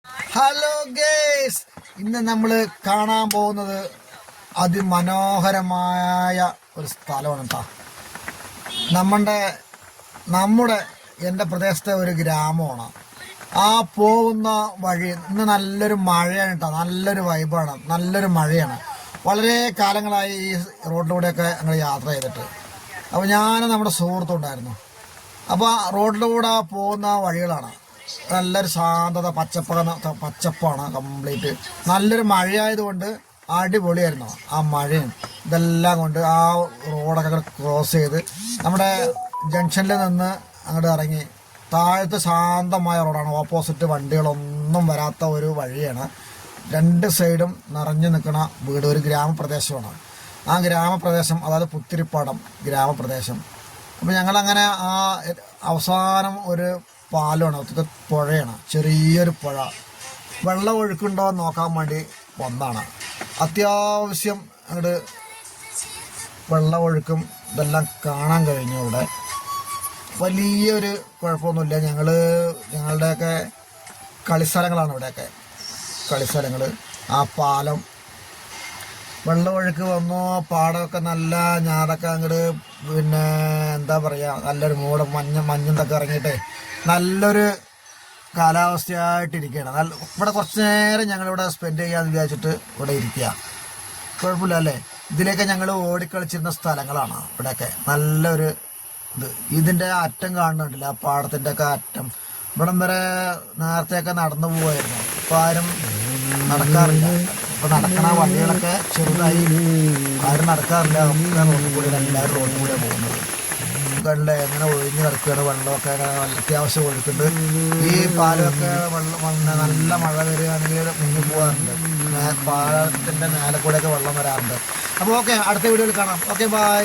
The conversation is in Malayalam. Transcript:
ഹലോ ഗേസ്, ഇന്ന് നമ്മൾ കാണാൻ പോകുന്നത് അതിമനോഹരമായ ഒരു സ്ഥലമാണ് കേട്ടോ. നമ്മുടെ എൻ്റെ പ്രദേശത്തെ ഒരു ഗ്രാമമാണ്. ആ പോകുന്ന വഴി ഇന്ന് നല്ലൊരു മഴയാണ് കേട്ടോ. നല്ലൊരു വൈബാണ്, നല്ലൊരു മഴയാണ്. വളരെ കാലങ്ങളായി ഈ റോഡിലൂടെയൊക്കെ ഞങ്ങൾ യാത്ര ചെയ്തിട്ട്. അപ്പോൾ ഞാൻ നമ്മുടെ സുഹൃത്തുണ്ടായിരുന്നു. അപ്പോൾ റോഡിലൂടെ പോകുന്ന വഴികളാണ് നല്ലൊരു ശാന്തത, പച്ചപ്പാണ് കംപ്ലീറ്റ്. നല്ലൊരു മഴയായതുകൊണ്ട് അടിപൊളിയായിരുന്നു ആ മഴയും ഇതെല്ലാം കൊണ്ട്. ആ റോഡൊക്കെ ക്രോസ് ചെയ്ത് നമ്മുടെ ജംഗ്ഷനിൽ നിന്ന് അങ്ങോട്ട് ഇറങ്ങി താഴത്ത് ശാന്തമായ റോഡാണ്. ഓപ്പോസിറ്റ് വണ്ടികളൊന്നും വരാത്ത ഒരു വഴിയാണ്. രണ്ട് സൈഡും നിറഞ്ഞു നിൽക്കുന്ന വീട്, ഒരു ഗ്രാമപ്രദേശമാണ്. ആ ഗ്രാമപ്രദേശം, അതായത് പുത്തിരിപ്പാടം ഗ്രാമപ്രദേശം. അപ്പോൾ ഞങ്ങളങ്ങനെ ആ അവസാനം ഒരു പാലമാണ്, പുഴയാണ്, ചെറിയൊരു പുഴ. വെള്ളം ഒഴുക്കുണ്ടോ എന്ന് നോക്കാൻ വേണ്ടി വന്നതാണ്. അത്യാവശ്യം അങ്ങോട്ട് വെള്ളം ഒഴുക്കും ഇതെല്ലാം കാണാൻ കഴിഞ്ഞു. ഇവിടെ വലിയൊരു കുഴപ്പമൊന്നുമില്ല. ഞങ്ങളുടെയൊക്കെ കളിസ്ഥലങ്ങളാണ് ഇവിടെയൊക്കെ കളിസ്ഥലങ്ങൾ. ആ പാലം വെള്ളമൊഴുക്ക് വന്നു, പാടമൊക്കെ നല്ല ഞാറൊക്കെ അങ്ങോട്ട് പിന്നെ എന്താ പറയുക, നല്ലൊരു മൂടം മഞ്ഞും ഇറങ്ങിയിട്ട് നല്ലൊരു കാലാവസ്ഥയായിട്ടിരിക്കുകയാണ്. ഇവിടെ കുറച്ച് നേരം ഞങ്ങളിവിടെ സ്പെൻഡ് ചെയ്യാമെന്ന് വിചാരിച്ചിട്ട് ഇവിടെ ഇരിക്കുക. കുഴപ്പമില്ല അല്ലേ. ഇതിലേക്ക് ഞങ്ങൾ ഓടിക്കളിച്ചിരുന്ന സ്ഥലങ്ങളാണ് ഇവിടെയൊക്കെ. നല്ലൊരു ഇതിൻ്റെ അറ്റം കാണുന്നുണ്ടല്ലോ, ആ പാടത്തിൻ്റെ ഒക്കെ അറ്റം. ഇവിടം വരെ നേരത്തെയൊക്കെ നടന്നു പോവായിരുന്നു. ഇപ്പം ആരും നടക്കാറില്ല. ഇപ്പം നടക്കണ വണ്ടികളൊക്കെ ചെറുതായി, ആരും നടക്കാറില്ല. ഒക്കെ റോഡിൽ കൂടെ, എല്ലാവരും റോഡിൽ കൂടെ പോകുന്നത് കണ്ടില്ലേ. എങ്ങനെ ഒഴിഞ്ഞു കിടക്കുകയാണ്. വെള്ളമൊക്കെ അത്യാവശ്യം ഒഴുക്കുണ്ട്. ഈ പാലമൊക്കെ നല്ല മഴ വരികയാണെങ്കിൽ മുന്നിൽ പോകാറുണ്ട്. പാലത്തിൻ്റെ മേലെ കൂടെയൊക്കെ വെള്ളം വരാറുണ്ട്. അപ്പോൾ ഓക്കെ, അടുത്ത വീഡിയോയിൽ കാണാം. Okay, by.